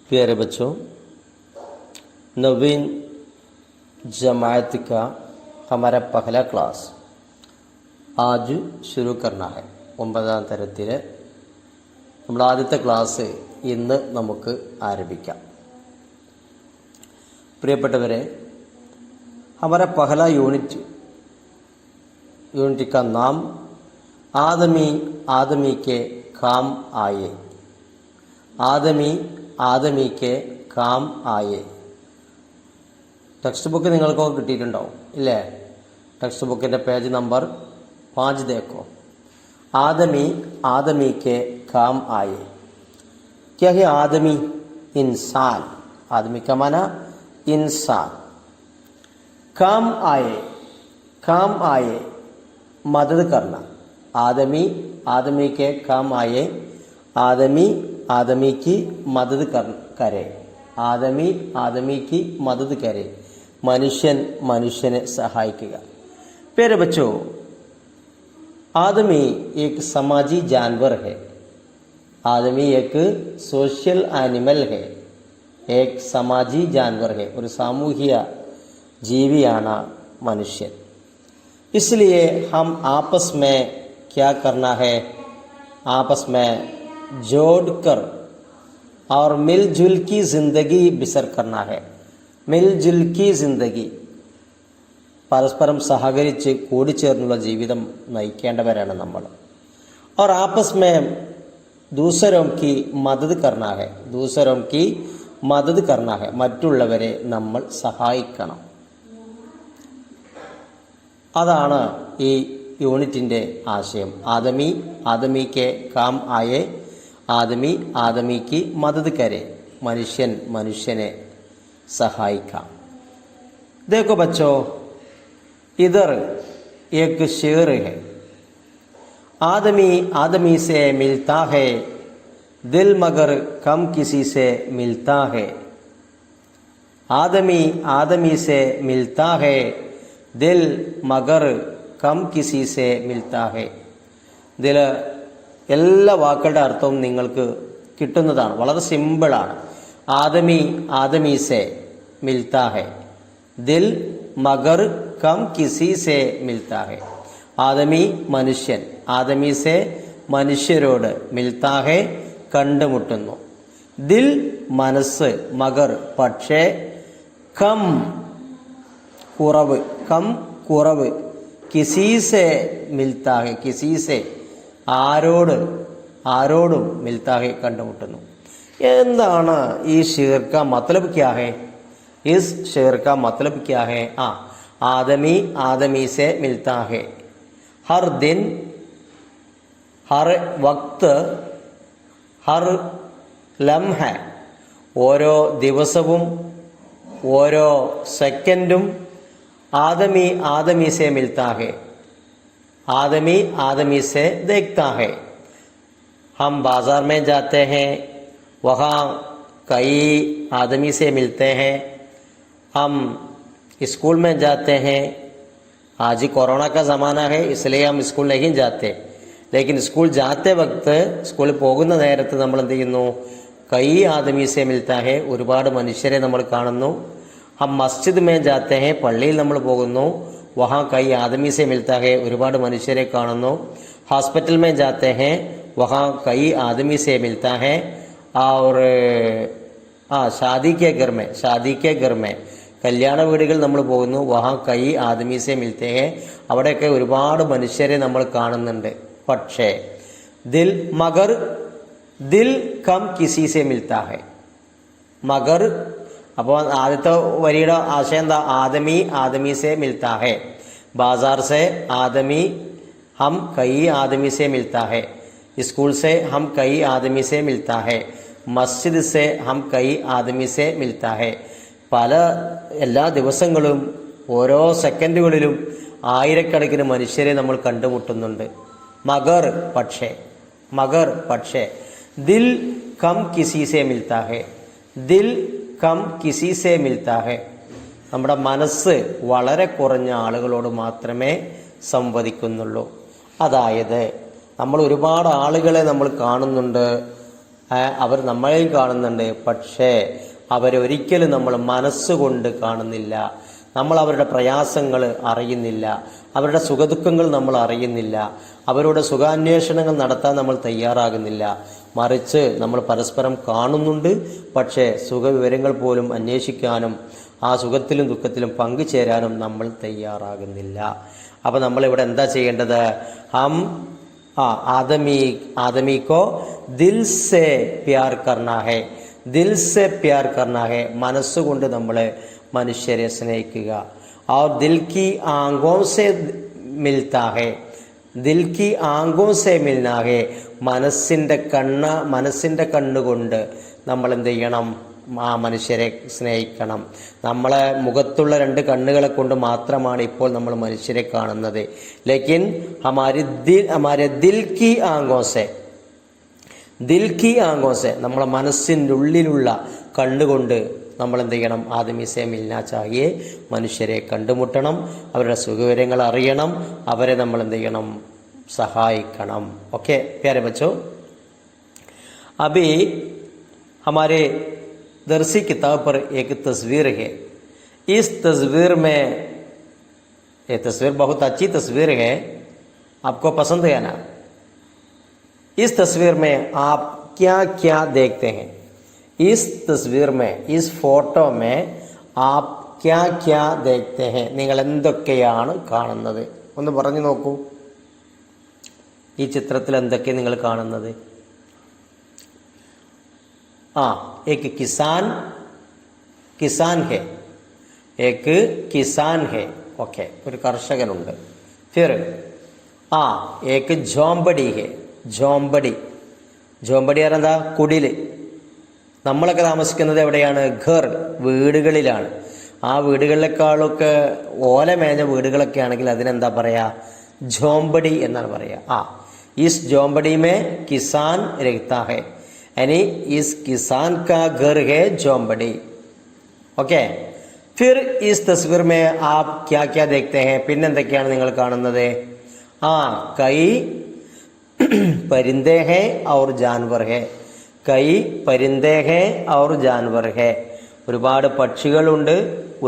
प्यारे बच्चों, नवीन जमात का हमारा पहला क्लास आज शुरू करना है. 9ാം തരത്തിലെ നമ്മൾ ആദ്യത്തെ ക്ലാസ് ഇന്ന് നമുക്ക് ആരംഭിക്കാം. प्रियപ്പെട്ടവരെ, हमारा पहला यूनिट का नाम आदमी के काम आए. आदमी के काम आए. ടെക്സ്റ്റ് ബുക്ക് നിങ്ങൾക്കൊക്കെ കിട്ടിയിട്ടുണ്ടാവും ഇല്ലേ? ടെക്സ്റ്റ് ബുക്കിൻ്റെ പേജ് നമ്പർ 5 देखो. आदमी के काम आए. क्या है आदमी? इंसान. आदमी का माना इंसान. काम आए मदद करना. आदमी के काम आए. आदमी की मदद करे. आदमी की मदद करे. मनुष्यने सहाയിക്കുക. प्यारे बच्चों, आदमी एक समाजी जानवर है. आदमी एक सोशल एनिमल है. एक समाजी जानवर है. ഒരു സാമൂഹിക ജീവിയാണ് മനുഷ്യൻ. इसलिए हम आपस में क्या करना है? आपस में जोड़कर और मिलजुल की जिंदगी बसर करना है. मिलजुल की जिंदगी, പരസ്പരം സഹകരിച്ച് കൂടിച്ചേർന്നുള്ള ജീവിതം നയിക്കേണ്ടവരാണ് നമ്മൾ. और आपस में दूसरों की मदद करना है. दूसरों की मदद करना है. മറ്റുള്ളവരെ നമ്മൾ സഹായിക്കണം. അതാണ് ഈ യൂണിറ്റിൻ്റെ ആശയം. आदमी के काम आए. आदमी की मदद करे. मनुഷ്യനെ सहायिका. देखो बच्चों, इधर एक शेर है. आदमी से मिलता है दिल, मगर कम किसी से मिलता है. आदमी से मिलता है दिल, मगर कम किसी से मिलता है. ഇതിൽ എല്ലാ വാക്കുകളുടെ അർത്ഥവും നിങ്ങൾക്ക് കിട്ടുന്നതാണ്. വളരെ സിമ്പിളാണ്. आदमी से मिलता है दिल, मगर कम किसी से मिलता है. आदमी മനുഷ്യൻ. आदमी से മനുഷ്യരോട്, मिलता है കണ്ടുമുട്ടുന്നു. ദിൽ മനസ്സ്, മഗർ പക്ഷേ, കം കുറവ്, കിസി സെ മിൽത്താ ഹെ, കിസി സെ ആരോടും മിൽത്താ ഹെ കണ്ടുമുട്ടുന്നു. എന്താണ് ഈ ഷേർ കാ മത്ലബ് ക്യാ ഹെ? ഇസ് ഷേർ കാ മത്ലബ് ക്യാ ഹെ? आदमी से मिलता है हर दिन, हर वक्त, हर लम्हा. ഓരോ ദിവസവും ഓരോ സെക്കൻഡും आदमी से मिलता है. आदमी से देखता है. हम बाजार में जाते हैं, वहाँ कई आदमी से मिलते हैं. हम स्कूल में जाते हैं. आज कोरोना का ज़माना है, इसलिए हम स्कूल नहीं जाते. लेकिन स्कूल जाते वक्त, സ്കൂളിൽ പോകുന്ന നേരത്ത് നമ്മൾ എന്ത് ചെയ്യുന്നു? കൈ ആദമി സെ മിൽത്താ ഹെ, ഒരുപാട് മനുഷ്യരെ നമ്മൾ കാണുന്നു. ഹം മസ്ജിദ് മേ ജാത്തെ ഹെ, പള്ളിയിൽ നമ്മൾ പോകുന്നു. വഹാ കൈ ആദമി സെ മിൽത്താ ഹെ, ഒരുപാട് മനുഷ്യരെ കാണുന്നു. ഹോസ്പിറ്റൽ മേ ജാത്തെ ഹെ, വഹാ കൈ ആദമി സെ മിൽത്താ ഹെ. और शादी के घर में കല്യാണ വീടുകൾ നമ്മൾ പോകുന്നു. വഹാ കൈ ആദമി സെ മിൽത്തെ ഹെ, അവിടെയൊക്കെ ഒരുപാട് മനുഷ്യരെ നമ്മൾ കാണുന്നുണ്ട്. പക്ഷേ ദിൽ കം കിസി സെ മിൽത്താ ഹെ. മഗർ, അപ്പോൾ ആദ്യത്തെ വരിയുടെ ആശയം എന്താ? ആദമി സെ മിൽത്താ ഹെ. ബാസാർ സെ ആദമി, ഹം കൈ ആദമി സെ മിൽത്താ ഹെ. स्कूल से हम कई आदमी से मिलता है. मस्जिद से हम कई आदमी से मिलता है. എല്ലാ ദിവസങ്ങളും ഓരോ സെക്കൻഡുകളിലും ആയിരക്കണക്കിന് മനുഷ്യരെ നമ്മൾ കണ്ടുമുട്ടുന്നുണ്ട്. മഗർ പക്ഷേ ദിൽ കം കിസി സെ മിൽത്താ ഹെ. ദിൽ കം കിസി സെ മിൽത്താ ഹെ. നമ്മുടെ മനസ്സ് വളരെ കുറഞ്ഞ ആളുകളോട് മാത്രമേ സംവദിക്കുന്നുള്ളൂ. അതായത് നമ്മൾ ഒരുപാട് ആളുകളെ നമ്മൾ കാണുന്നുണ്ട്, അവർ നമ്മളെയും കാണുന്നുണ്ട്. പക്ഷേ അവരൊരിക്കലും നമ്മൾ മനസ്സുകൊണ്ട് കാണുന്നില്ല. നമ്മൾ അവരുടെ പ്രയാസങ്ങൾ അറിയുന്നില്ല, അവരുടെ സുഖദുഃഖങ്ങൾ നമ്മൾ അറിയുന്നില്ല, അവരുടെ സുഖാന്വേഷണങ്ങൾ നടത്താൻ നമ്മൾ തയ്യാറാകുന്നില്ല. മറിച്ച് നമ്മൾ പരസ്പരം കാണുന്നുണ്ട്, പക്ഷേ സുഖവിവരങ്ങൾ പോലും അന്വേഷിക്കാനും ആ സുഖത്തിലും ദുഃഖത്തിലും പങ്കുചേരാനും നമ്മൾ തയ്യാറാകുന്നില്ല. അപ്പോൾ നമ്മളിവിടെ എന്താ ചെയ്യേണ്ടത്? आदमी को दिल से प्यार करना है, दिल से प्यार करना है. മനസ്സുകൊണ്ട് നമ്മൾ മനുഷ്യരെ സ്നേഹിക്കുക. और दिल की आंखों से मिलता है, दिल की आंखों से मिलना है. മനസ്സിൻ്റെ കണ്ണുകൊണ്ട് നമ്മൾ എന്ത് ചെയ്യണം? ആ മനുഷ്യരെ സ്നേഹിക്കണം. നമ്മളെ മുഖത്തുള്ള 2 കണ്ണുകളെ കൊണ്ട് മാത്രമാണ് ഇപ്പോൾ നമ്മൾ മനുഷ്യരെ കാണുന്നത്. ലേക്കിൻ ഹമാരെ ദിൽ കി ആങ്കോं से നമ്മളെ മനസ്സിൻ്റെ ഉള്ളിലുള്ള കണ്ണുകൊണ്ട് നമ്മൾ എന്ത് ചെയ്യണം? ആദമീസെ മിൽനാ ചാഹിയെ. മനുഷ്യരെ കണ്ടുമുട്ടണം, അവരുടെ സുഖവിവരങ്ങൾ അറിയണം, അവരെ നമ്മൾ എന്ത് ചെയ്യണം? സഹായിക്കണം. ഓക്കെ പ്യാരെ ബച്ചോ, अभी हमारे दरसी किताब पर एक तस्वीर है. इस तस्वीर में, ये तस्वीर बहुत अच्छी तस्वीर है, आपको पसंद है ना? इस तस्वीर में आप क्या क्या देखते हैं? इस तस्वीर में, इस फोटो में आप क्या क्या देखते हैं? നിങ്ങൾ എന്തൊക്കെയാണ് കാണുന്നത്? ഒന്ന് പറഞ്ഞു നോക്കൂ. ഈ ചിത്രത്തിൽ എന്തൊക്കെ നിങ്ങൾ കാണുന്നത്? एक किसान है, एक किसान है. ओके, ഒരു കർഷകനുണ്ട്. फिर एक झोंपड़ी है, झोंपड़ी എന്താ? കുടില്. നമ്മളൊക്കെ താമസിക്കുന്നത് എവിടെയാണ്? ഘർ, വീടുകളിലാണ്. ആ വീടുകളിലേക്കാളൊക്കെ ഓലമേഞ്ഞ വീടുകളൊക്കെ ആണെങ്കിൽ അതിനെന്താ പറയാ? झोंपड़ी എന്നാണ് പറയാ. इस झोंपड़ी में किसान रहता है, यानी इस किसान का घर है झोंपड़ी. ओके, फिर इस तस्वीर में आप क्या क्या देखते हैं? പിന്നെന്തൊക്കെയാണ് നിങ്ങൾ കാണുന്നത്? कई परिंदे हैं और जानवर है, कई परिंदे हैं और जानवर है. ഒരുപാട് പക്ഷികളുണ്ട്,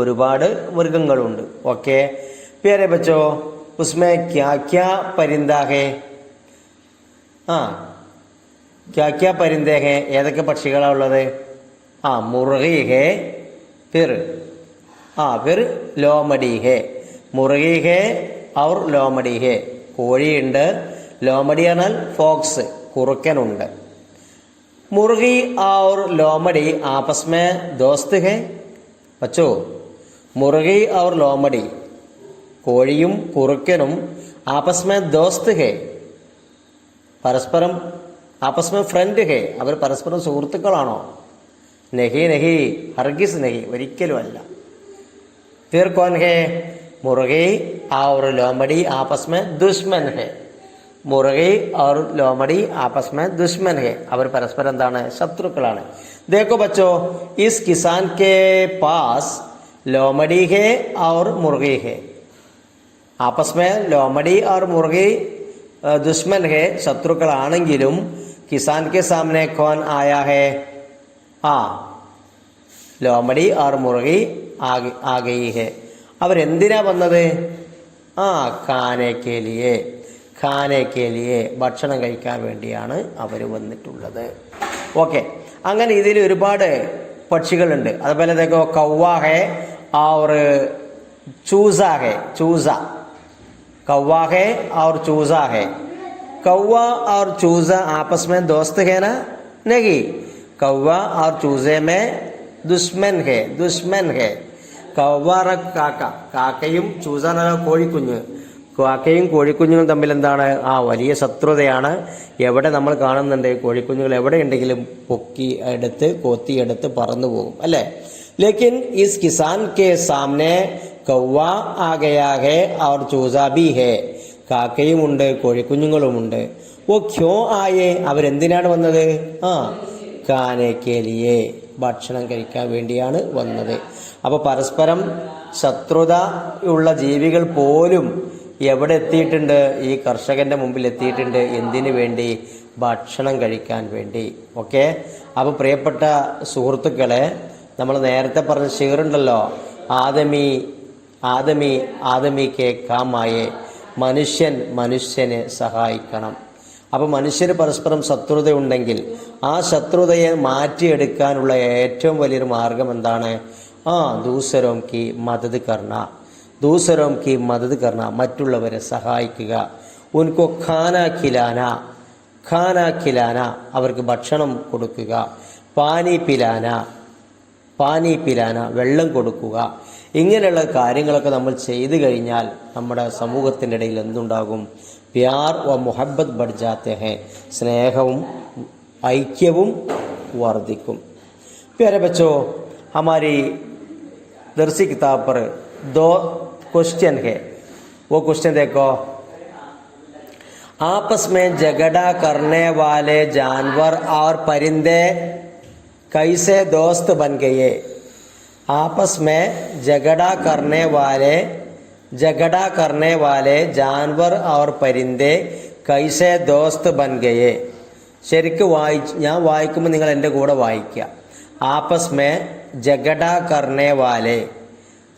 ഒരുപാട് മൃഗങ്ങളുണ്ട്. ഓക്കെ प्यारे बच्चों, उसमें क्या क्या परिंदा है? क्या क्या परिंदे हैं? ഏതൊക്കെ പക്ഷികളാണ് ഉള്ളത്? മുർഗി ഹേ, फिर ലോമടി ഹേ. മുർഗി ഹേ और ലോമടി ഹേ. കോഴിയുണ്ട്. ലോമടി എന്നാൽ ഫോക്സ്, കുറുക്കനുണ്ട്. മുർഗി और ലോമടി आपस में दोस्त है. बच्चों, മുർഗി और ലോമടി, കോഴിയും കുറുക്കനും आपस में दोस्त है, പരസ്പരം आपस में फ्रेंड है. അവർ പരസ്പരം സുഹൃത്തുക്കളാണോ? नहीं नहीं, हरगिज नहीं, ഒരിക്കലും അല്ല. फिर कौन है? मुर्गी और लोमड़ी आपस में दुश्मन है, मुर्गी और लोमड़ी आपस में दुश्मन है. അവർ പരസ്പരം എന്താണ്? ശത്രുക്കളാണ്. देखो बच्चों, इस किसान के पास लोमड़ी है और मुर्गी है. आपस में लोमड़ी और मुर्गी दुश्मन है, ശത്രുക്കളാണെങ്കിലും किसान के सामने कौन आया है? ലോമടി और മുർഗി आ गई है. അവരെന്തിനാ വന്നത്? ഖാനെ കെ ലിയെ, ഭക്ഷണം കഴിക്കാൻ വേണ്ടിയാണ് അവർ വന്നിട്ടുള്ളത്. ഓക്കെ, അങ്ങനെ ഇതിൽ ഒരുപാട് പക്ഷികളുണ്ട്. അതുപോലെ देखो कौवा है और चूजा है, कौवा है और चूजा है. कौवा और चूजा आपस में दोस्त है ना? नहीं, कौवा और चूजे में दुश्मन है. कौवा കാക്കയും ചൂസ കോഴിക്കുഞ്ഞ്, കാക്കയും കോഴിക്കുഞ്ഞുങ്ങളും തമ്മിൽ എന്താണ്? വലിയ ശത്രുതയാണ്. എവിടെ നമ്മൾ കാണുന്നുണ്ട് കോഴിക്കുഞ്ഞുങ്ങൾ എവിടെ ഉണ്ടെങ്കിലും കൊത്തിയെടുത്ത് പറന്നു പോകും, അല്ലേ? लेकिन इस किसान के सामने कौवा आ गया है और चूजा भी है. കാക്കയുമുണ്ട്, കോഴിക്കുഞ്ഞുങ്ങളുമുണ്ട്. ഓ ക്യോ ആയേ, അവരെന്തിനാണ് വന്നത്? ഖാനെ കെ ലിയെ, ഭക്ഷണം കഴിക്കാൻ വേണ്ടിയാണ് വന്നത്. അപ്പോൾ പരസ്പരം ശത്രുത ഉള്ള ജീവികൾ പോലും എവിടെ എത്തിയിട്ടുണ്ട്? ഈ കർഷകന്റെ മുമ്പിൽ എത്തിയിട്ടുണ്ട്. എന്തിനു വേണ്ടി? ഭക്ഷണം കഴിക്കാൻ വേണ്ടി. ഓക്കെ, അപ്പോൾ പ്രിയപ്പെട്ട സുഹൃത്തുക്കളെ, നമ്മൾ നേരത്തെ പറഞ്ഞ ഷെയറുണ്ടല്ലോ, ആദമി ആദമി ആദമിക്ക് കാമായേ, മനുഷ്യൻ മനുഷ്യനെ സഹായിക്കണം. അപ്പോൾ മനുഷ്യർ പരസ്പരം ശത്രുതയുണ്ടെങ്കിൽ ആ ശത്രുതയെ മാറ്റിയെടുക്കാനുള്ള ഏറ്റവും വലിയൊരു മാർഗം എന്താണ്? ദൂസരോം കി മദത് കർണ, ദൂസരോം കി മദത് കർണ, മറ്റുള്ളവരെ സഹായിക്കുക. ഉൻകോ ഖാനാ ഖിലാന, ഖാനാ ഖിലാന, അവർക്ക് ഭക്ഷണം കൊടുക്കുക. പാനി പിലാന, പാനി പിലാന, വെള്ളം കൊടുക്കുക. ഇങ്ങനെയുള്ള കാര്യങ്ങളൊക്കെ നമ്മൾ ചെയ്തു കഴിഞ്ഞാൽ നമ്മുടെ സമൂഹത്തിൻ്റെ ഇടയിൽ എന്തുണ്ടാകും? പ്യാർ വ മുഹബ്ബത്ത് ബഡ് ജാത്തെ ഹെ, സ്നേഹവും ഐക്യവും വർദ്ധിക്കും. प्यारे बच्चों, हमारी दरसी किताब पर 2 क्वेश्चन है, वो क्वेश्चन देखो। आपस में झगड़ा करने वाले जानवर और परिंदे कैसे दोस्त बन गए? आपस में झगड़ा करने वाले जानवर और परिंदे कैसे दोस्त बन गए? ശരിക്കും ഞാൻ വായിക്കുമ്പോൾ നിങ്ങൾ എൻ്റെ കൂടെ വായിക്കുക. ആപ്പസ് മേ ജഗഡ കർണേ വാലെ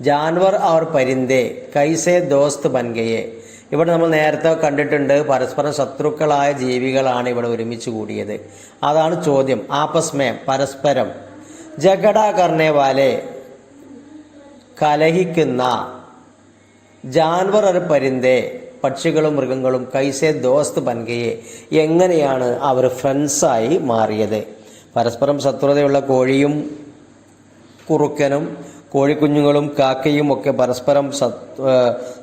ജാൻവർ ഔർ പരിന്ദേ കൈസേ ദോസ്ത് ബൻ ഗയേ. ഇവിടെ നമ്മൾ നേരത്തെ കണ്ടിട്ടുണ്ട്, പരസ്പരം ശത്രുക്കളായ ജീവികളാണ് ഇവിടെ ഒരുമിച്ച് കൂടിയത്. അതാണ് ചോദ്യം. ആപ്പസ് മേ പരസ്പരം, ജഗഡ കർണേ വാലെ കലഹിക്കുന്ന, ജാൻവർ ഔർ പരിന്ദേ പക്ഷികളും മൃഗങ്ങളും, കൈസേ ദോസ്ത് ബൻഗയെ എങ്ങനെയാണ് അവർ ഫ്രണ്ട്സായി മാറിയത്? പരസ്പരം ശത്രുതയുള്ള കോഴിയും കുറുക്കനും കോഴിക്കുഞ്ഞുങ്ങളും കാക്കയും ഒക്കെ പരസ്പരം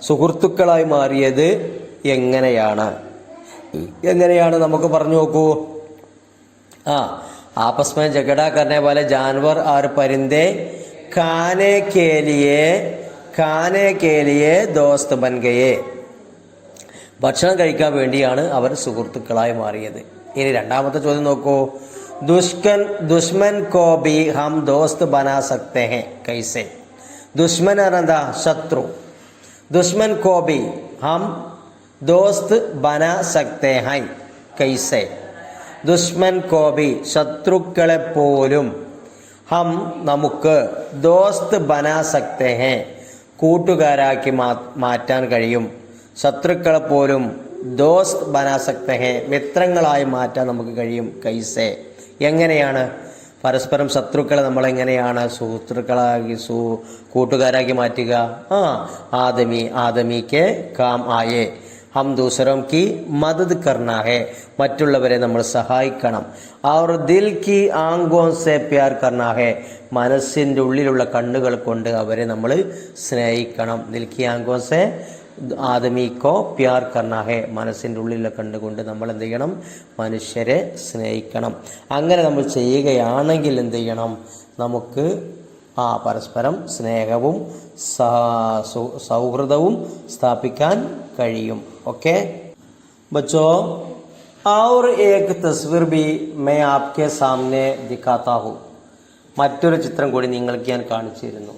സുഹൃത്തുക്കളായി മാറിയത് എങ്ങനെയാണ് നമുക്ക് പറഞ്ഞു നോക്കൂ. आपस में झगड़ा करने वाले जानवर और परिंदे खाने के लिए दोस्त बन गए. ഭക്ഷണം കഴിക്കാൻ വേണ്ടിയാണ് അവർ സുഹൃത്തുക്കളായി മാറിയത്. ഇനി രണ്ടാമത്തെ ചോദ്യം നോക്കൂ. ദുഷ്മൻ കോ ബി ഹം ദോസ്ത് ബനാ സക്തേ ഹെ കൈസേ? ദുഷ്മൻ എന്താ? ശത്രു. ദുഷ്മൻ കോ ബി ഹം ദോസ്ത് ബനാ സക്തേ ഹൈ കൈസേ? ദുഷ്മൻ കോ ബി ശത്രുക്കളെ പോലും, ഹം നമുക്ക്, ദോസ്ത് ബനാ സക്തേ ഹെ കൂട്ടുകാരാക്കി മാറ്റാൻ കഴിയും. ശത്രുക്കളെ പോലും ദോസ്ത് ബനാ സക്തേ ഹെ മിത്രങ്ങളായി മാറ്റാൻ നമുക്ക് കഴിയും. കൈസേ എങ്ങനെയാണ്? പരസ്പരം ശത്രുക്കളെ നമ്മളെങ്ങനെയാണ് കൂട്ടുകാരാക്കി മാറ്റുക? ആദമിക്ക് കാം ആയേ, ഹം ദൂസരോം കി മദത് കർണ ഹെ, മറ്റുള്ളവരെ നമ്മൾ സഹായിക്കണം. ഔർ ദിൽ കി ആംഗോൻ സെ പ്യാർ കർണ ഹെ, മനസ്സിൻ്റെ ഉള്ളിലുള്ള കണ്ണുകൾ കൊണ്ട് അവരെ നമ്മൾ സ്നേഹിക്കണം. ദിൽ കി ആംഗോൻ സെ ആദമിക്കോ പ്യാർ കർണ ഹെ, മനസ്സിൻ്റെ ഉള്ളിലുള്ള കണ്ടുകൊണ്ട് നമ്മൾ എന്ത് ചെയ്യണം? മനുഷ്യരെ സ്നേഹിക്കണം. അങ്ങനെ നമ്മൾ ചെയ്യുകയാണെങ്കിൽ എന്ത് ചെയ്യണം? നമുക്ക് പരസ്പരം സ്നേഹവും സൗഹൃദവും സ്ഥാപിക്കാൻ കഴിയും. ഓക്കെ ബച്ചോ, और एक तस्वीर भी मैं आपके सामने दिखाता हूँ. മറ്റൊരു ചിത്രം കൂടി നിങ്ങൾക്ക് ഞാൻ കാണിച്ചു തരുന്നു.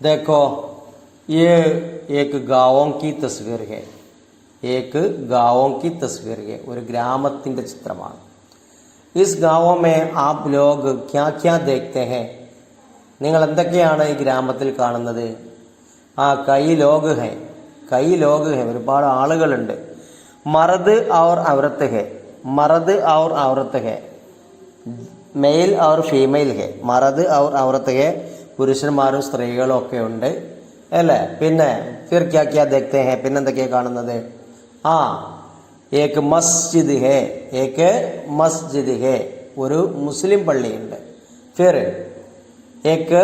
देखो, ये एक गाँवों की तस्वीर है. एक गाँवों की तस्वीर है. ഒരു ഗ്രാമത്തിൻ്റെ ചിത്രമാണ്. इस गाँव में आप लोग क्या क्या देखते हैं? നിങ്ങൾ എന്തൊക്കെയാണ് ഈ ഗ്രാമത്തിൽ കാണുന്നത്? കൈ ലോഗ് ഹെ, കൈ ലോഗ് ഹെ, ഒരുപാട് ആളുകളുണ്ട്. മർദ് ഔർ ഔറത്ത് ഹെ, മർദ് ഔർ ഔറത്ത് ഹെ, മെയിൽ ഔർ ഫീമെയിൽ ഹെ. മർദ് ഔർ ഔറത്ത് ഹെ, പുരുഷന്മാരും സ്ത്രീകളും ഒക്കെ ഉണ്ട് അല്ലേ? പിന്നെ ഫിർ ക്യാ ക്യാ ദേഖ്തേ ഹെ, പിന്നെന്തൊക്കെയാണ് കാണുന്നത്? ഏക് മസ്ജിദ് ഹെ, ഏക് മസ്ജിദ് ഹെ, ഒരു മുസ്ലിം പള്ളിയുണ്ട്. ഫിർ ഏക്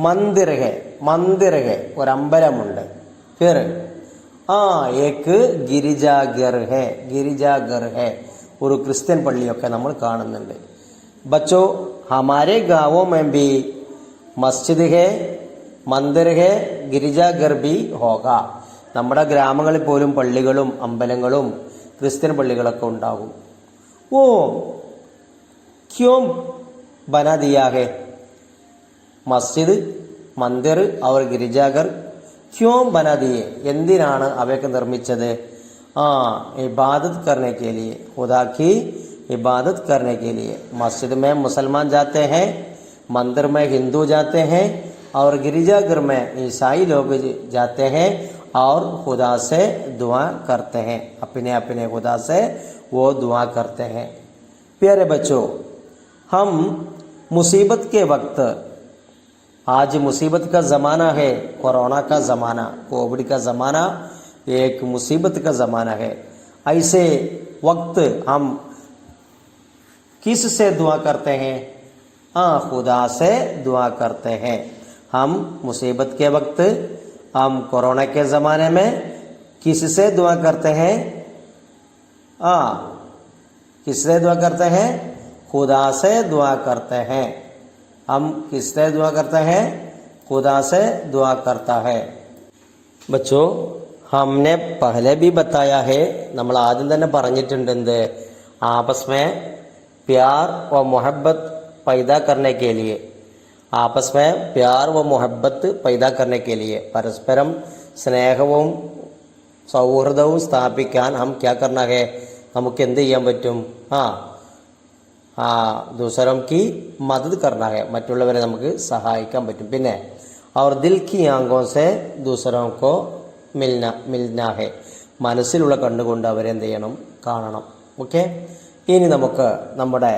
മന്ദിർ ഹെ, മന്ദിർ ഹെ, ഒരമ്പലമുണ്ട്. ഫിർ ഏക് ഗിരിജാഘർ ഹെ, ഗിരിജാഘർ ഹെ, ഒരു ക്രിസ്ത്യൻ പള്ളിയൊക്കെ നമ്മൾ കാണുന്നുണ്ട്. ബച്ചോ, ഹമാരെ ഗാവോ മേ ഭി മസ്ജിദ് ഹെ, മന്ദിർ ഹെ, ഗിരിജാഘർ ഭി ഹോഗ. നമ്മുടെ ഗ്രാമങ്ങളിൽ പോലും പള്ളികളും അമ്പലങ്ങളും ക്രിസ്ത്യൻ പള്ളികളൊക്കെ ഉണ്ടാകും. ഓ ക്യോ ബനാ ദിയാ ഹെ മസ്ജിദ്, മന്ദിർ ഔർ ഗിരിജാഘർ ക്യോ ബനാ ദിയെ, എന്തിനാണ് അവയൊക്കെ നിർമ്മിച്ചത്? इबादत करने के लिए, खुदा की इबादत करने के लिए। मस्जिद में मुसलमान जाते हैं, मंदिर में हिंदू जाते हैं और गिरजाघर में ईसाई लोग जाते हैं और खुदा से दुआ करते हैं, अपने अपने खुदा से वो दुआ करते हैं। प्यारे बच्चों, हम मुसीबत के वक्त, आज मुसीबत का ज़माना है, कोरोना का ज़माना, कोविड का ज़माना एक मुसीबत का ज़माना है। ऐसे वक्त हम किस से दुआ करते हैं? खुदा से दुआ करते हैं। हम मुसीबत के वक्त, हम कोरोना के ज़माने में किस से दुआ करते हैं? किससे दुआ करते हैं? खुदा से दुआ करते हैं। हम किससे दुआ करते हैं? खुदा से दुआ करता है। बच्चों, हमने पहले भी बताया है, നമ്മൾ ആദ്യം തന്നെ പറഞ്ഞിട്ടുണ്ട് എന്ത്, आपस में प्यार व मोहब्बत पैदा करने के लिए, आपस में प्यार व मोहब्बत पैदा करने के लिए, പരസ്പരം സ്നേഹവും സൗഹൃദവും സ്ഥാപിക്കാൻ हम क्या करना है, നമുക്ക് എന്ത് ചെയ്യാൻ പറ്റും? दूसरों की मदद करना है, മറ്റുള്ളവരെ നമുക്ക് സഹായിക്കാൻ പറ്റും। പിന്നെ और दिल की आंखों से दूसरों को मिलना है, മനസ്സിലുള്ള കണ്ണുകൊണ്ട് അവരെ എന്ത് ചെയ്യണം? കാണണം। ഓക്കെ, ഇനി നമുക്ക് നമ്മുടെ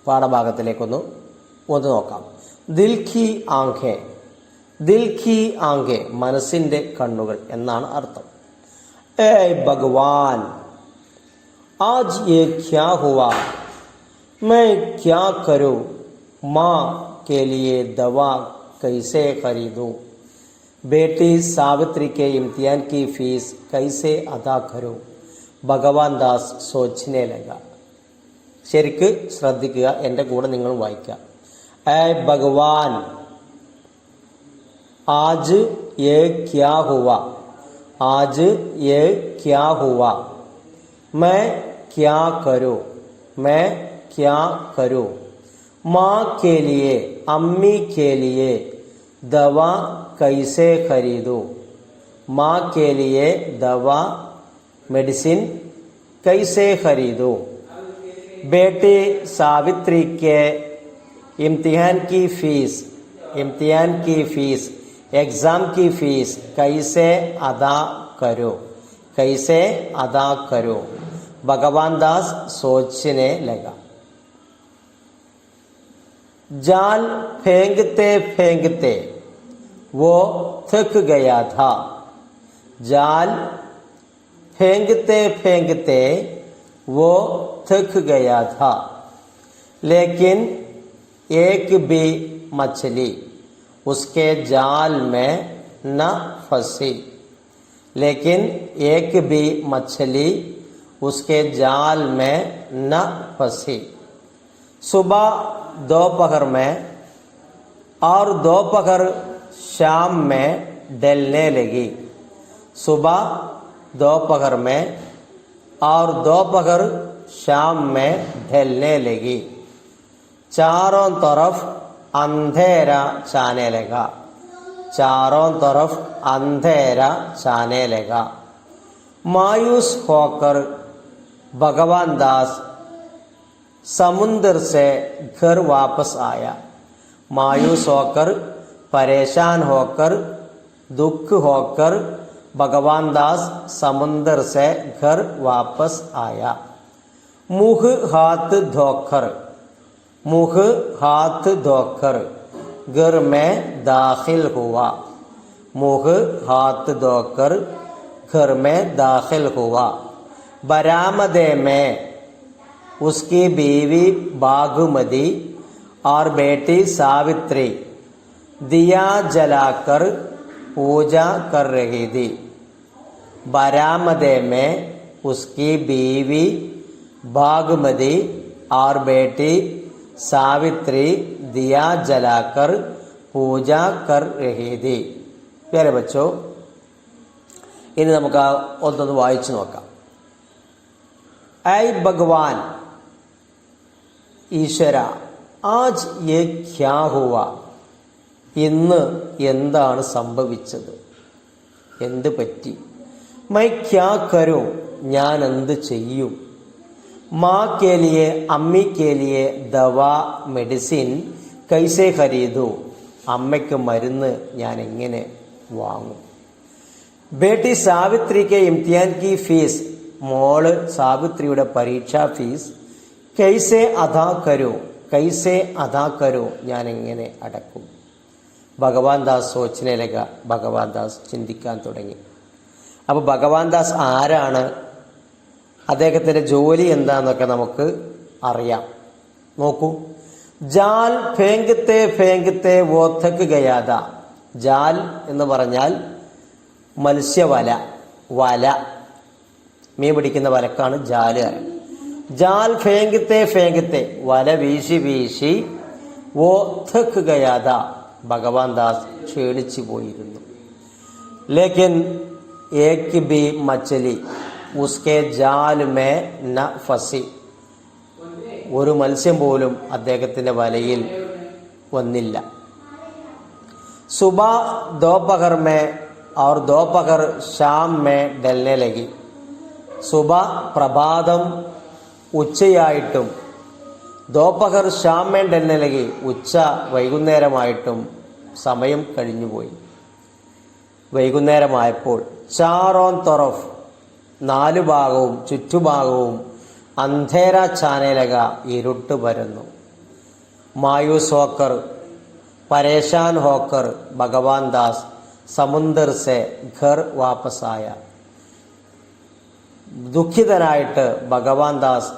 പാഠഭാഗത്തിലേക്കൊന്ന് നോക്കാം. ദിൽ കി ആംഖേ, ദിൽ കി ആംഖേ, മനസ്സിൻ്റെ കണ്ണുകൾ എന്നാണ് അർത്ഥം. ഏ ഭഗവാൻ, ആജ് യേ ക്യാ ഹുവാ, मैं क्या करूं, माँ के लिए दवा कैसे खरीदूं, बेटी सावित्री के इम्तिहान की फीस कैसे अदा करूं, ഭഗവാൻ ദാസ് സോച്ചനെ ലഗ. ശരിക്ക് ശ്രദ്ധിക്കുക, എൻ്റെ കൂടെ നിങ്ങൾ വായിക്കുക. ഏ ഭഗവാൻ, ആജ് യേ ക്യാ ഹുവാ, ആജ് യേ ക്യാ ഹുവാ, मैं क्या करूं, मैं क्या करूं, माँ के लिए, अम्मी के लिए दवा कैसे खरीदूं, माँ के लिए दवा मेडिसिन कैसे खरीदूं, बेटी सावित्री के इम्तिहान की फीस, इम्तिहान की फीस, एग्ज़ाम की फीस कैसे अदा करूं, कैसे अदा करूं, भगवान दास सोचने लगा. जाल फेंकते फेंकते वो थक गया था, जाल फेंकते फेंकते वो थक गया था, लेकिन एक भी मछली उसके जाल में न फंसी, लेकिन एक भी मछली उसके जाल में न फंसी. सुबह दोपहर में और दोपहर शाम में डलने लगी, सुबह दोपहर में और दोपहर शाम में ढलने लगी. चारों तरफ अंधेरा छाने लगा, चारों तरफ अंधेरा छाने लगा. मायूस होकर भगवान दास समुद्र से घर वापस आया. मायूस होकर, परेशान होकर, दुख होकर भगवान दास समुद्र से घर वापस आया. मुँह हाथ धोकर, मुँह हाथ धोकर घर में दाखिल हुआ, मुँह हाथ धोकर घर में दाखिल हुआ. बरामदे में उसकी बीवी बागमती और बेटी सावित्री दिया जलाकर पूजा कर रही थी. बरामदे में उसकी बीवी बागमती और बेटी सावित्री दिया जलाकर पूजा कर रही थी. प्यारे बच्चों, ഇനി നമുക്ക് ഒന്നൊന്ന് വായിച്ചു നോക്കാം. ऐ भगवान, ഈശ്വര, ആജ് യേ ക്യാ ഹുവ, ഇന്ന് എന്താണ് സംഭവിച്ചത്, എന്ത് പറ്റി? മൈ ക്യാ കരൂ, ഞാൻ എന്ത് ചെയ്യും? മാ കെ ലിയെ അമ്മി കെ ലിയെ ദവാ മെഡിസിൻ കൈസേ ഖരീദു, അമ്മയ്ക്ക് മരുന്ന് ഞാൻ എങ്ങനെ വാങ്ങും? ബേട്ടി സാവിത്രിക്ക് ഇംതിഹാൻ കി ഫീസ്, മോള് സാവിത്രിയുടെ പരീക്ഷാ ഫീസ് കൈസേ അദാ കരോ, കൈസേ അദാ കരോ, ഞാൻ എങ്ങനെ അടക്കും? ഭഗവാൻ ദാസ് സോച്ചനെ ലഗ, ഭഗവാൻ ദാസ് ചിന്തിക്കാൻ തുടങ്ങി. അപ്പോൾ ഭഗവാൻ ദാസ് ആരാണ്, അദ്ദേഹത്തിൻ്റെ ജോലി എന്താന്നൊക്കെ നമുക്ക് അറിയാം. നോക്കൂ, ജാൽ ഫേങ്കത്തെ ഫേങ്കത്തെ വോത്തക്ക് ഗയാദ. ജാൽ എന്ന് പറഞ്ഞാൽ മത്സ്യവല, വല, മീൻ പിടിക്കുന്ന വലക്കാണ് ജാല്. ജാൽ ഫേങ്കത്തെ ഫേങ്കത്തെ, വല വീശി വീശി, വോത്തക്ക് ഗയാദ, ഭഗവാൻ ദാസ് ക്ഷീണിച്ചു പോയിരുന്നു. ലേക്കിൻ ഏക് ബി മച്ചലി ഉസ്കെ ജാൽ മേ ന ഫസി, ഒരു മത്സ്യം പോലും അദ്ദേഹത്തിന്റെ വലയിൽ വന്നില്ല. സുബ ദോപഹർ മേ और दोपहर शाम में डलने लगी. സുബ പ്രഭാതം ഉച്ചയായിട്ടും, ദോപഹർ ഷാം മേ ഡൽനെ ലഗി ഉച്ച വൈകുന്നേരമായിട്ടും സമയം കഴിഞ്ഞുപോയി. വൈകുന്നേരമായപ്പോൾ ചാറോൻ തൊറഫ്, നാലു ഭാഗവും ചുറ്റുഭാഗവും അന്ധേര ഛാനേലക, ഇരുട്ട് പരന്നു. മായൂസ് ഹോക്കർ, പരേശാൻ ഹോക്കർ ഭഗവാൻ ദാസ് സമുന്ദർ സെ ഘർ വാപ്പസായ. ദുഃഖിതനായിട്ട് ഭഗവാൻ ദാസ്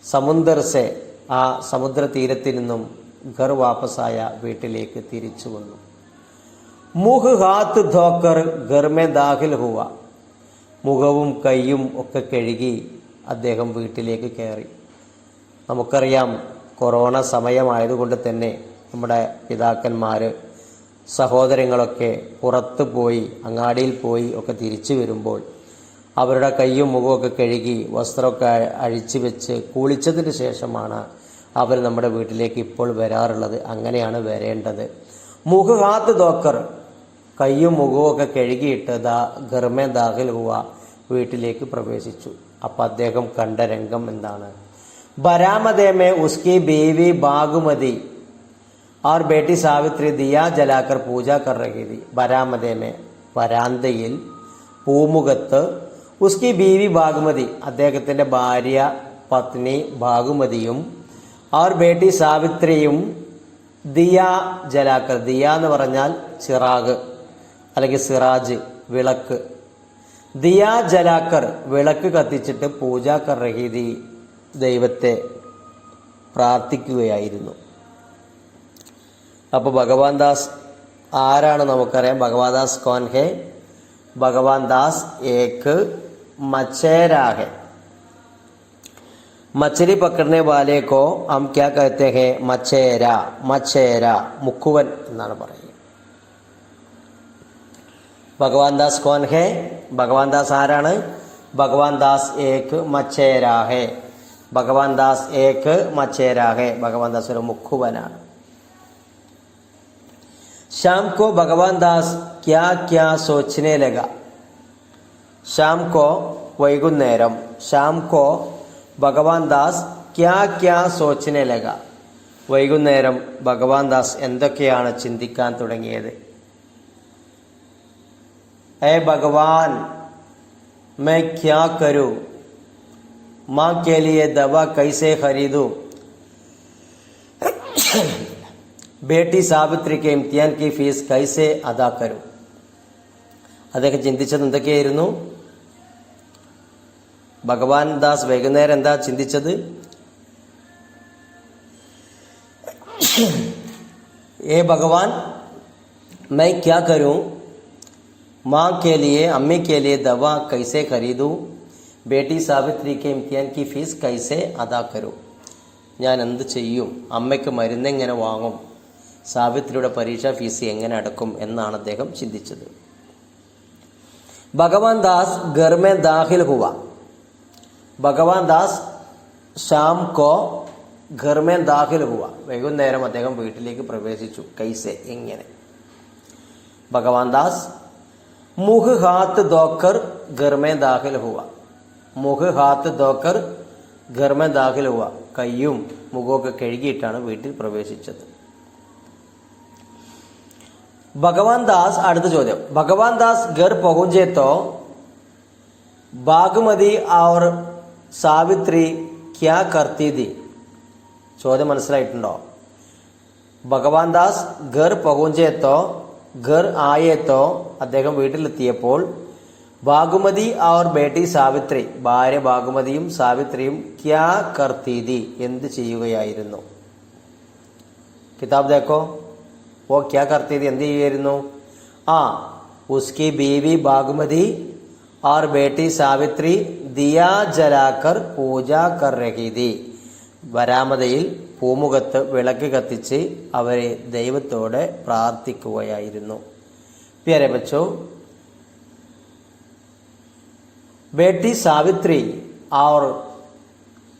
സമുന്ദർ സെ, ആ സമുദ്ര തീരത്തിൽ നിന്നും ഘർ വാപ്പസായ, വീട്ടിലേക്ക് തിരിച്ചു വന്നു. മുഖ് ഹാത്ത് ധോക്കർ ഘർ മേ ദാഖിൽ ഹുവ, മുഖവും കൈയും ഒക്കെ കഴുകി അദ്ദേഹം വീട്ടിലേക്ക് കയറി. നമുക്കറിയാം, കൊറോണ സമയമായതുകൊണ്ട് തന്നെ നമ്മുടെ പിതാക്കന്മാർ, സഹോദരങ്ങളൊക്കെ പുറത്ത് പോയി, അങ്ങാടിയിൽ പോയി ഒക്കെ തിരിച്ചു വരുമ്പോൾ അവരുടെ കൈയും മുഖമൊക്കെ കഴുകി വസ്ത്രമൊക്കെ അഴിച്ചു വെച്ച് കുളിച്ചതിന് ശേഷമാണ് അവർ നമ്മുടെ വീട്ടിലേക്ക് ഇപ്പോൾ വരാറുള്ളത്. അങ്ങനെയാണ് വരേണ്ടത്. മുഖ് ഹാത്ത് ദോക്കർ, കയ്യും മുഖവും ഒക്കെ കഴുകിയിട്ട് ഘർമേ ദാഖിൽ ഹുവ, വീട്ടിലേക്ക് പ്രവേശിച്ചു. അപ്പം അദ്ദേഹം കണ്ട രംഗം എന്താണ്? ബരാമദേമേ ഉസ്കി ബീവി ബാഗുമതി और बेटी सावित्री दिया जलाकर पूजा कर रही थी. ബരാമദേ മേ, വരാന്തയിൽ, പൂമുഖത്ത്, ഉസ്കി ബീവി ബാഗുമതി, അദ്ദേഹത്തിന്റെ ഭാര്യ പത്നി ബാഗുമതിയും, और ബേട്ടി സാവിത്രിയും, ദിയ ജലാക്കർ, ദിയ എന്ന് പറഞ്ഞാൽ ചിറാഗ് അല്ലെങ്കിൽ സിറാജ്, വിളക്ക്. ദിയ ജലാക്കർ, വിളക്ക് കത്തിച്ചിട്ട് പൂജ കർ റഹി ഥി, ദൈവത്തെ പ്രാർത്ഥിക്കുകയായിരുന്നു. അപ്പോൾ ഭഗവാൻ ദാസ് ആരാണ് നമുക്കറിയാം. ഭഗവാൻ ദാസ് കോൻ ഹെ? ഭഗവാൻ ദാസ് ഏക് मछेरा है. मछली पकड़ने वाले को हम क्या कहते हैं? मछेरा. मछेरा, മുക്കുവൻ എന്നാണ് പറയുക. ഭഗവാൻ ദാസ് കോൻ ഹെ? ഭഗവാൻ ദാസ് ആരാണ്? ഭഗവാൻ ദാസ് ഏക് മച്ചേരാ ഹെ. ഭഗവാൻ ദാസ് ഏക് മച്ചേരാ ഹെ. ഭഗവാൻ ദാസ് ഒരു മുക്കുവനാണ്. शाम को भगवान दास क्या क्या सोचने लगा. शाम को वैगुन्नेरम. शाम को भगवान दास क्या क्या सोचने लगा. വൈകുന്നേരം ഭഗവാൻ ദാസ് എന്തൊക്കെയാണ് ചിന്തിക്കാൻ തുടങ്ങിയത്? ഏ ഭഗവാൻ, मैं क्या करूं? माँ के लिए दवा कैसे खरीदूं? ബേട്ടി സാവിത്രിക്ക് ഇംതിഹാൻ കി ഫീസ് കൈസേ അദാ കരും. അദ്ദേഹം ചിന്തിച്ചത് എന്തൊക്കെയായിരുന്നു? ഭഗവാൻ ദാസ് വൈകുന്നേരം എന്താ ചിന്തിച്ചത്? ഏ ഭഗവാൻ, मैं क्या करूं? माँ के लिए, अम्मी के लिए दवा कैसे खरीदूं? बेटी सावित्री के इम्तिहान की फीस कैसे अदा करूं? ഞാൻ എന്ത് ചെയ്യും? അമ്മയ്ക്ക് മരുന്നെങ്ങനെ വാങ്ങും? സാവിത്രിയുടെ പരീക്ഷാ ഫീസ് എങ്ങനെ അടക്കും എന്നാണ് അദ്ദേഹം ചിന്തിച്ചത്. ഭഗവാൻ ദാസ് ഘർ മേ ദാഖിൽ ഹുവ. ഭഗവാൻ ദാസ് ഷാം കോ ഘർ മേ ദാഖിൽ ഹുവ. വൈകുന്നേരം അദ്ദേഹം വീട്ടിലേക്ക് പ്രവേശിച്ചു. കൈസെ, എങ്ങനെ? ഭഗവാൻ ദാസ് മുഖ് ഹാത്ത് ധോക്കർ ഘർ മേ ദാഖിൽ ഹുവ. മുഖ് ഹാത്ത് ധോക്കർ ഘർ മേ ദാഖിൽ ഹുവ. കയ്യും മുഖമൊക്കെ കഴുകിയിട്ടാണ് വീട്ടിൽ പ്രവേശിച്ചത്. ഭഗവാൻ ദാസ്, അടുത്ത ചോദ്യം. ഭഗവാൻ ദാസ് ഘർ പഹുഞ്ചെ തോ ബാഗ്മതി और സാവിത്രി ക്യാ കർത്തി थी. ചോദ്യം മനസ്സിലായിട്ടുണ്ടോ? ഭഗവാൻ ദാസ് ഘർ പഹുഞ്ചെ തോ, ഘർ ആയേ തോ, അദ്ദേഹം വീട്ടിലെത്തിയപ്പോൾ ബാഗുമതി और ബേട്ടി സാവിത്രി, ഭാര്യ ബാഗുമതിയും സാവിത്രിയും ക്യാ കർത്തി थी, എന്ത് ചെയ്യുകയായിരുന്നു? കിതാബ് ദേക്കോ. वो क्या करती थी, എന്ത് ചെയ്യുമായിരുന്നു? उसकी बीवी बागमती और बेटी सावित्री दिया जलाकर पूजा कर रही थी. വരാമതയിൽ പൂമുഖത്ത് വിളക്ക് കത്തിച്ച് അവരെ ദൈവത്തോടെ പ്രാർത്ഥിക്കുകയായിരുന്നു. प्यारे बच्चों, बेटी सावित्री और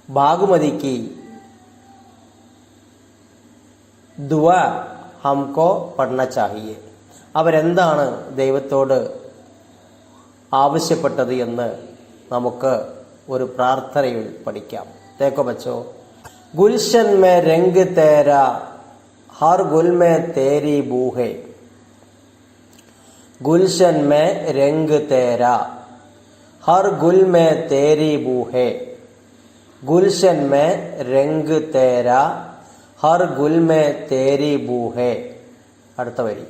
बागमती की दुआ हमको पढ़ना चाहिए. അവരെന്താണ് ദൈവത്തോട് ആവശ്യപ്പെട്ടത് എന്ന് നമുക്ക് ഒരു പ്രാർത്ഥനയിൽ പഠിക്കാം. देखो बच्चों, गुलशन में रंग तेरा, हर गुल में तेरी बू है. गुलशन में रंग तेरा, हर गुल में तेरी बू है. गुलशन में रंग तेरा, हर गुल में तेरी बू है. അടുത്ത വരി.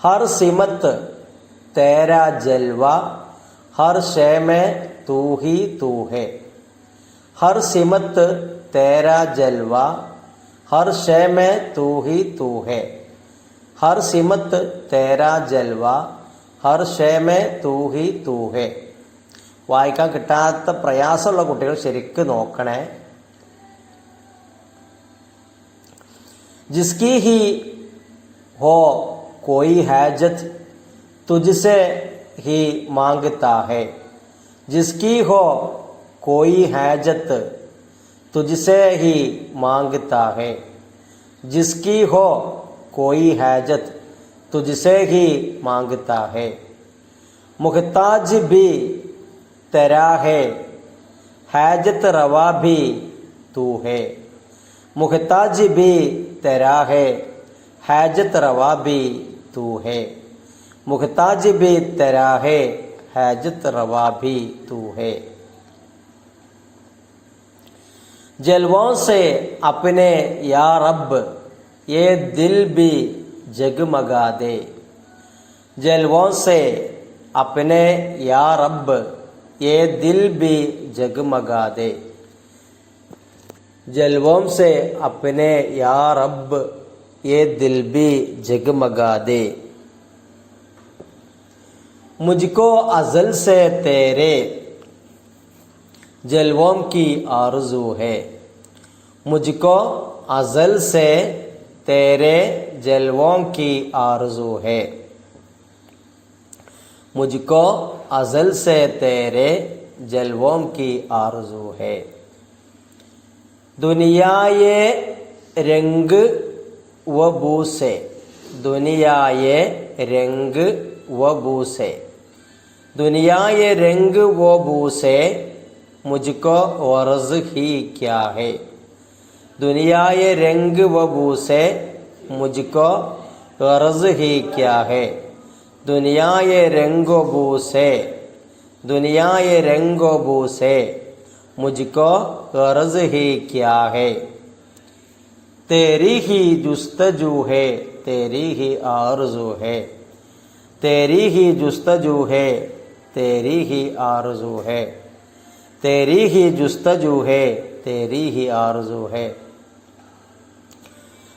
हर सिमत तेरा जलवा, हर शय में तू ही तू है. हर सिमत तेरा जलवा, हर शय में तू ही तू है. हर सिमत तेरा जलवा, हर शय में तू ही तू है. വായിക്കാൻ കിട്ടാത്ത പ്രയാസമുള്ള കുട്ടികൾ ശരിക്ക് നോക്കണേ. जिसकी ही हो कोई हैजत तुझसे ही मांगता है. जिसकी हो कोई हैजत तुझसे ही मांगता है. जिसकी हो कोई हैजत तुझसे ही मांगता है. मुहताज भी तेरा है, हैजत रवा भी तू है. मुहताज भी तेरा है, हैजत रवा भी तू है. मुहताज भी तेरा है, हैजत रवा भी तू है. जलवों से अपने या रब ये दिल भी जगमगा दे. जलवों से अपने या रब ये दिल भी जगमगा दे. जलवों से अपने या रब ये दिल भी जगमगा दे. मुझको अज़ल से तेरे जलवों की आरज़ू है. मुझको अज़ल से तेरे जलवों की आरज़ू है. मुझको अज़ल से तेरे जलवों की आरज़ू है. दुनिया ये रंग व बू से, दुनिया ये रंग व बू से, दुनिया ये रंग व बू से मुझको गर्ज ही क्या है. दुनिया ये रंग व बू से मुझको गर्ज ही क्या है. दुनिया ये रंग व बू से, दुनिया ये रंग व बू से मुझको गर्ज ही क्या है. तेरी ही जुस्तजू है, तेरी ही आरज़ू है. तेरी ही जुस्तजू है, तेरी ही आरज़ू है. तेरी ही जुस्तजू है, तेरी ही आरज़ू है.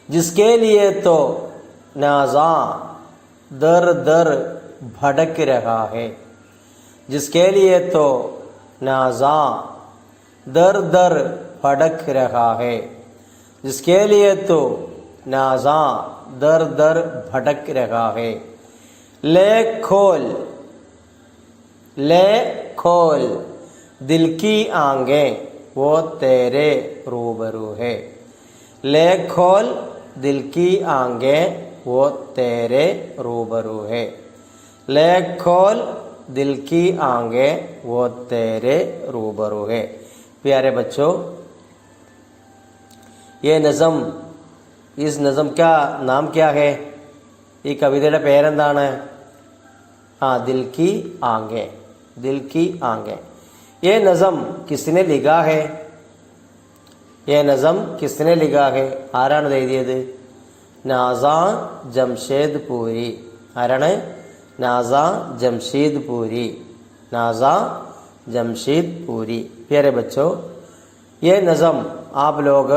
जिसके लिए तो नाज़ा दर दर भड़क रहा है. जिसके लिए तो नाज़ा दर दर भड़क रहा है. जिसके लिए तो नाज़ा दर दर भटक रहा है. ले खोल, ले खोल दिल की आंखें वो तेरे रूबरू है. ले खोल दिल की आंखें वो तेरे रूबरू है. ले खोल दिल की आंखें वो तेरे रूबरू है। प्यारे बच्चों, ये नज़म, इस नज़म का नाम क्या है? ഈ കവിതയുടെ പേരെന്താണ്? दिल की आंखें, दिल की आंखें। ये नज़म किसने लिखा है? ये नज़म किसने लिखा है? ആരാണ് എഴുതിയത്? നാസാ ജംഷേദ്പൂരി. ആരാണ്? नाजा जमशेदपुरी, नाजा जमशेदपुरी। प्यारे बच्चों, ये नज़म आप लोग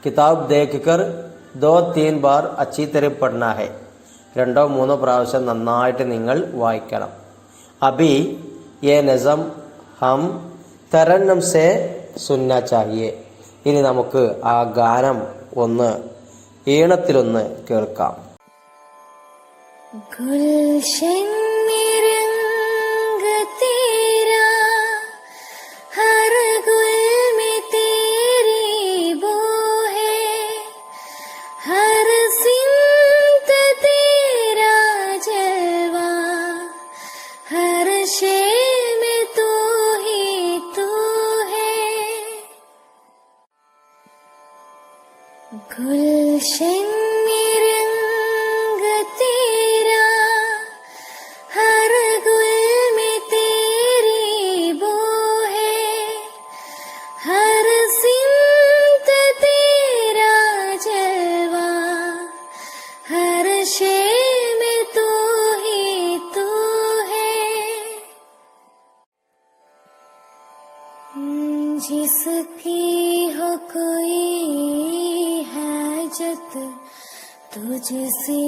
किताब देखकर 2-3 बार अच्छी तरह पढ़ना है. 2-3 പ്രാവശ്യം നന്നായിട്ട് നിങ്ങൾ വായിക്കണം. अभी ये नज़म हम तरन्नुम से सुनना चाहिए. ഇനി നമുക്ക് ആ ഗാനം ഒന്ന് ഈണത്തിലൊന്ന് കേൾക്കാം. गुलशन में रंग तेरा, हर गुल में तेरी बो है, हर सिमत तेरा जलवा, हर शे में तू ही तू है। गुलशन में रंग तेरा, हर गुल में तेरी बो है, हर सिमत तेरा जलवा, हर शे में तू ही तू है। जिसकी हो कोई हाजत तुझसे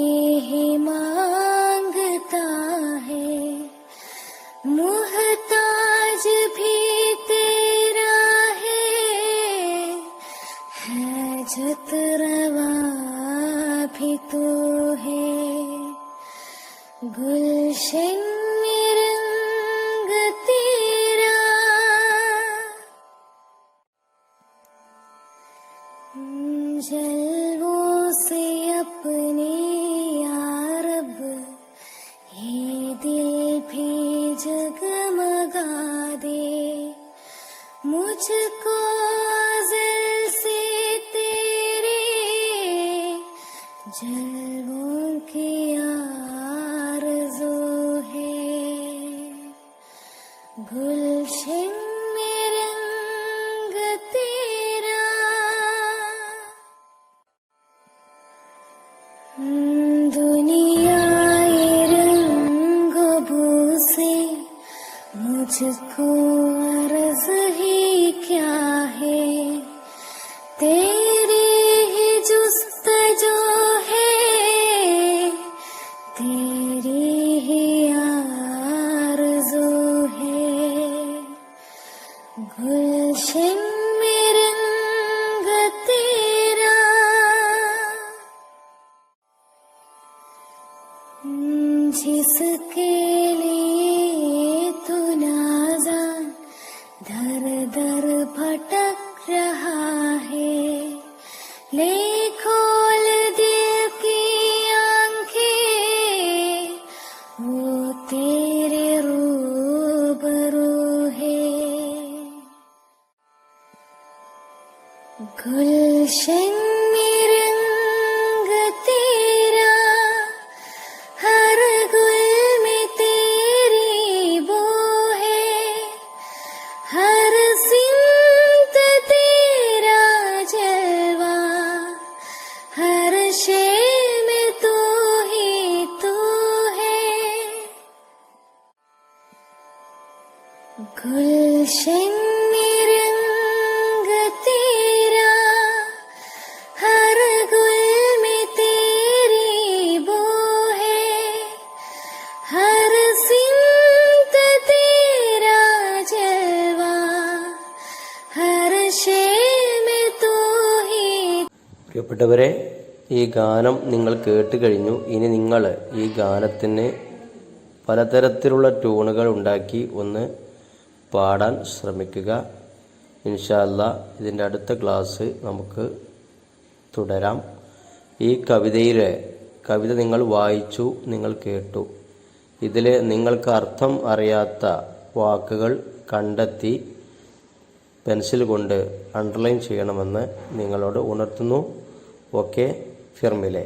ही मांगता है, मुहताज भी तेरा है, हाजत रवा भी तू है। गुलशन में रंग तेरा, जलवों से अपने यारब ये दिल भी जगमगा दे, मुझको अज़ल से तेरे जलवों की आरज़ू है। गुलशन में रंग तेरा, दुनिया ये रंगो बू से मुझको अर्ज़ ही क्या है, तेरी ही जुस्तजू है, तेरी ही आरज़ू है। गुलशन में रंग तेरा, जिसके लिए तू नाज़ान दर दर भटक रहा है, ले खोल दिल की आंखें, वो तेरे रूबरू है। गुलशन में रंग तेरा, हर गुल में तेरी बो है, हर सिमत तेरा जलवा, हर शे में तू ही तू है। गुलशन में रंग तेरा, हर गुल में तेरी बो है, हर सिमत तेरा जलवा, हर शे में तू ही। പ്രിയപ്പെട്ടവരെ, ഈ ഗാനം നിങ്ങൾ കേട്ട് കഴിഞ്ഞു. ഇനി നിങ്ങൾ ഈ ഗാനത്തിന് പലതരത്തിലുള്ള ട്യൂണുകൾ ഉണ്ടാക്കി ഒന്ന് പാടാൻ ശ്രമിക്കുക. ഇൻഷാ അല്ലാഹ് ഇതിൻ്റെ അടുത്ത ക്ലാസ് നമുക്ക് തുടരാം. ഈ കവിത നിങ്ങൾ വായിച്ചു, നിങ്ങൾ കേട്ടു. ഇതിൽ നിങ്ങൾക്ക് അർത്ഥം അറിയാത്ത വാക്കുകൾ കണ്ടെത്തി പെൻസിൽ കൊണ്ട് അണ്ടർലൈൻ ചെയ്യണമെന്ന് നിങ്ങളോട് ഉണർത്തുന്നു. ഓക്കെ, ഫിർ മിലേ.